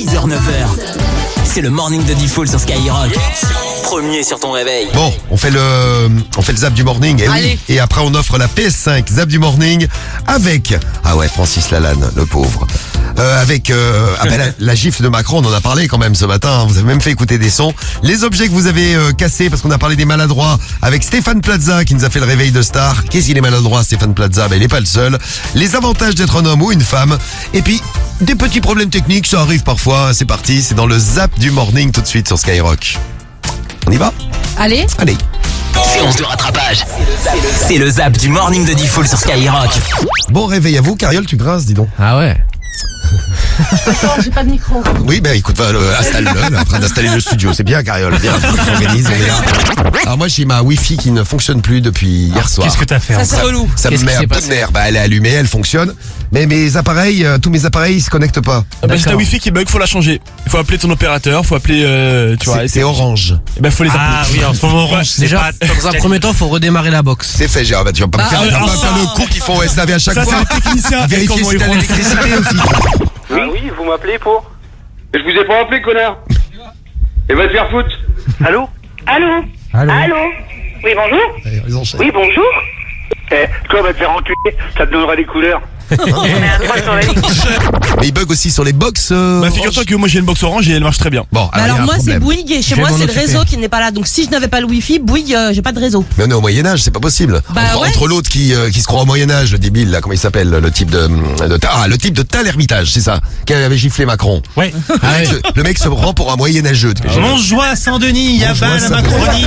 6h, 9h. C'est le morning de Diffoul sur Skyrock. Premier sur ton réveil. Bon, on fait le zap du morning. Oui. Et après, on offre la PS5 zap du morning avec, Francis Lalanne, le pauvre. La gifle de Macron, on en a parlé quand même ce matin. Vous avez même fait écouter des sons. Les objets que vous avez cassés, parce qu'on a parlé des maladroits avec Stéphane Plaza qui nous a fait le réveil de star. Qu'est-ce qu'il est maladroit, Stéphane Plaza? Il n'est pas le seul. Les avantages d'être un homme ou une femme. Et puis, des petits problèmes techniques, ça arrive parfois. C'est parti, c'est dans le zap du morning tout de suite sur Skyrock. On y va? Allez. Séance de rattrapage. C'est le zap du morning de Diffoul sur Skyrock. Bon réveil à vous, Cariole, tu grinces, dis donc. Ah ouais. Attends, j'ai pas de micro. Oui, écoute, installe-le, après d'installer le studio. C'est bien, Cariole, bien, on s'organise, on est là. Alors moi, j'ai ma Wi-Fi qui ne fonctionne plus depuis hier soir. Qu'est-ce que t'as fait? Ça, c'est relou. Ça me met un peu de nerfs. Elle est allumée, elle fonctionne. Mais mes appareils, tous mes appareils, ils se connectent pas. C'est ta Wi-Fi qui bug, faut la changer. Il faut appeler ton opérateur, faut appeler, C'est Orange. Faut les appeler. Ah oui, en ce moment, Orange, Déjà, dans un premier temps, faut redémarrer la box. C'est fait, Gérard. Tu vas pas me faire le coup qu'ils font SAV à chaque Ça, fois. c'est les techniciens. Vérifier Comment si ils t'as font l'électricité aussi. Oui, vous m'appelez pour? Je vous ai pas appelé, connard. Et va te faire foutre. Allô? Allô? Oui, bonjour? Oui, bonjour? Toi, va te faire enculer, ça te donnera des couleurs. Mais il bug aussi sur les box. Figure-toi que moi j'ai une box Orange et elle marche très bien. Bon, Alors il y a un moi c'est problème. Bouygues et chez Je vais moi m'en c'est le occuper. réseau qui n'est pas là. Donc si je n'avais pas le wifi, Bouygues, j'ai pas de réseau. Mais on est au Moyen-Âge, c'est pas possible. Entre l'autre qui se croit au Moyen-Âge, le débile, là, comment il s'appelle, le type de Talhermitage, c'est ça, qui avait giflé Macron. Ouais. Le mec se prend pour un Moyen-Âgeux. Montjoie à Saint-Denis, Yaval à Macronie.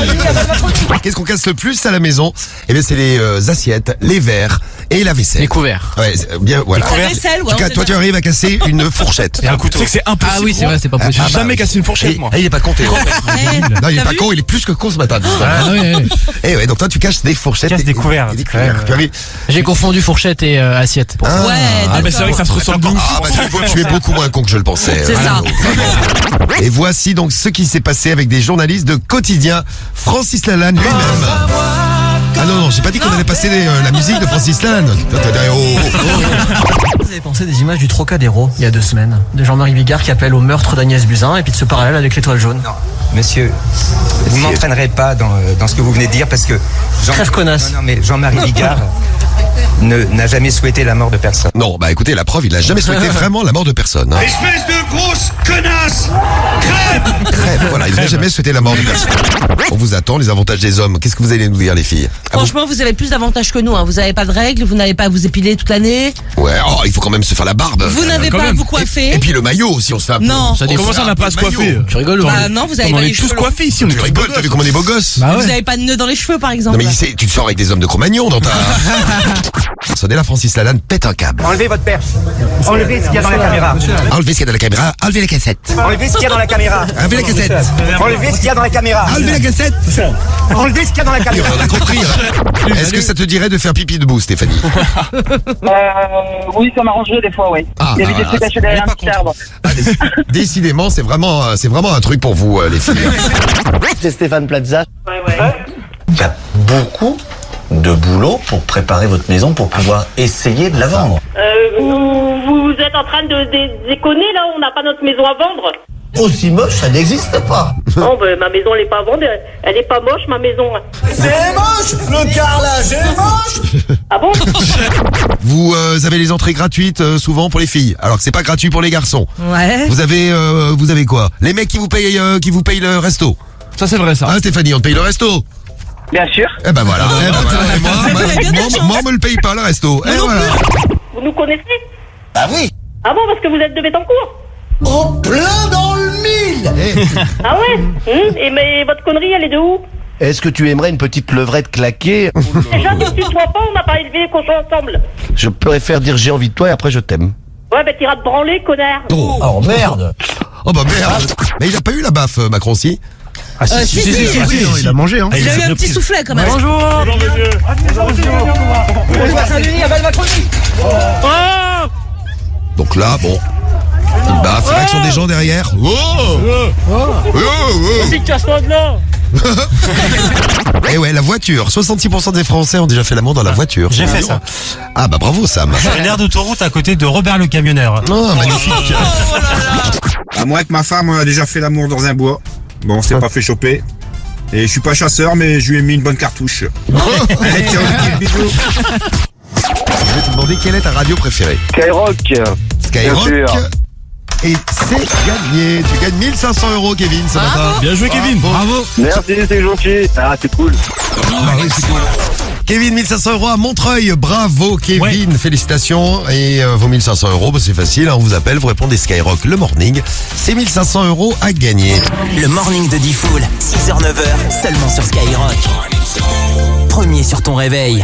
Qu'est-ce qu'on casse le plus à la maison? Eh bien, c'est les assiettes, les verres et la vaisselle. Les couverts. Ouais, bien, voilà. La vaisselle, En tout cas, toi, tu arrives à casser une fourchette. Et un couteau. Tu sais que c'est impossible. Ah oui, c'est vrai, c'est pas possible. J'ai jamais cassé une fourchette, moi. Il est pas compté. Non, il est T'as pas vu con, il est plus que con ce matin. Ah oui. Et ouais, donc toi, tu caches des fourchettes. Casse des couverts. Et des couverts. Ouais. Tu arrives. J'ai confondu fourchette et assiette. Ouais, C'est vrai que ça se ressemble de ouf. Tu es beaucoup moins con que je le pensais. C'est ça. Et voici donc ce qui s'est passé avec des journalistes de Quotidien. Francis Lalanne lui-même. Ah non, j'ai pas dit qu'on allait passer la musique de Francis Lalanne. Vous avez pensé des images du Trocadéro il y a 2 semaines, de Jean-Marie Bigard qui appelle au meurtre d'Agnès Buzyn et puis de ce parallèle avec l'étoile jaune. Non, monsieur, vous m'entraînerez pas dans ce que vous venez de dire parce que Crève connasse. Non, mais Jean-Marie Bigard n'a jamais souhaité la mort de personne. Non, écoutez, la preuve, il a jamais souhaité vraiment la mort de personne. Hein. Espèce de grosse connasse! Crève, voilà, il n'a jamais souhaité la mort de personne. On vous attend, les avantages des hommes. Qu'est-ce que vous allez nous dire, les filles? Franchement, vous avez plus d'avantages que nous. Hein. Vous n'avez pas de règles, vous n'avez pas à vous épiler toute l'année. Ouais, il faut quand même se faire la barbe. Vous n'avez quand pas à même. vous coiffer. Et puis le maillot, si on se fait un peu. Non. Comment ça, on n'a pas à se coiffer? Tu rigoles ou Bah non, vous avez On pas est les tous cheveux. coiffés ici, on est Tu tous rigoles, beaux t'as vu gosses. comment on est beaux gosses? Bah Vous ouais. n'avez pas de nœud dans les cheveux, par Non exemple. mais tu te sors avec des hommes de Cro-Magnon dans ta... Sonné là, Francis Lalanne pète un câble. Enlevez votre perche. Enlevez ce qu'il y a dans la caméra. Enlevez ce qu'il y a dans la caméra, enlevez la cassette. Enlevez ce qu'il y a dans la caméra. Enlevez la cassette. Enlevez ce qu'il y a dans la caméra. Enlevez la cassette. Enlevez ce qu'il y a dans la caméra. On a compris. Hein. Est-ce que ça te dirait de faire pipi debout, Stéphanie? Oui, ça m'arrangerait des fois, oui. Ah, Il y avait des trucs cachés derrière un petit arbre. Décidément, c'est vraiment un truc pour vous, les filles. C'est Stéphane Plaza. Ouais. Il y a beaucoup de boulot pour préparer votre maison pour pouvoir essayer de la vendre. Vous êtes en train de déconner, là? On n'a pas notre maison à vendre. Aussi moche, ça n'existe pas. Non, ma maison, elle est pas à vendre. Elle est pas moche, ma maison. C'est moche, le carrelage est moche. Ah bon? Vous avez les entrées gratuites souvent pour les filles, alors que c'est pas gratuit pour les garçons. Ouais. Vous avez quoi? Les mecs qui vous payent le resto. Ça, c'est vrai, ça. Hein, Stéphanie, on te paye le resto. Bien sûr. Eh ben voilà. Et moi, on me le paye pas le resto. Et voilà. Vous nous connaissez? Bah oui, Ah bon, parce que vous êtes de Béthencourt? en plein dans le mille. Ah ouais? Et mais votre connerie, elle est de où? Est-ce que tu aimerais une petite levrette claquée? Déjà, ne te tutoie pas, on n'a pas élevé les cochons ensemble. Je préfère dire j'ai envie de toi et après je t'aime. Ouais, t'iras te branler, connard. Oh merde. Oh bah merde. Mais il a pas eu la baffe, Macron, si? Ah si, il a mangé, hein. Il a eu un petit soufflet quand même. Bonjour. Donc là, bon. Il baffe, réaction des gens derrière. Vas-y, casse-toi de là. Eh ouais, la voiture. 66% des Français ont déjà fait l'amour dans la voiture. J'ai fait ça. Ah bah bravo Sam. J'ai l'air d'autoroute à côté de Robert le camionneur. Oh, magnifique. Bah, moi, avec ma femme, on a déjà fait l'amour dans un bois. Bon, on s'est pas fait choper. Et je suis pas chasseur, mais je lui ai mis une bonne cartouche. Allez, ciao, l'équipe, bisous. Je vais te demander quelle est ta radio préférée. Skyrock. Skyrock. Bien sûr. Et c'est gagné. Tu gagnes 1500 € Kevin ce matin. Bien joué, Kevin. Bravo. Merci, c'est gentil. Ah, c'est cool. Ah oui, c'est cool. Kevin, 1500 € à Montreuil. Bravo Kevin, félicitations. Et vos 1500 €, bah, c'est facile, hein, on vous appelle, vous répondez Skyrock le morning. C'est 1500 € à gagner. Le morning de Diffoul, 6h-9h, seulement sur Skyrock. Premier sur ton réveil.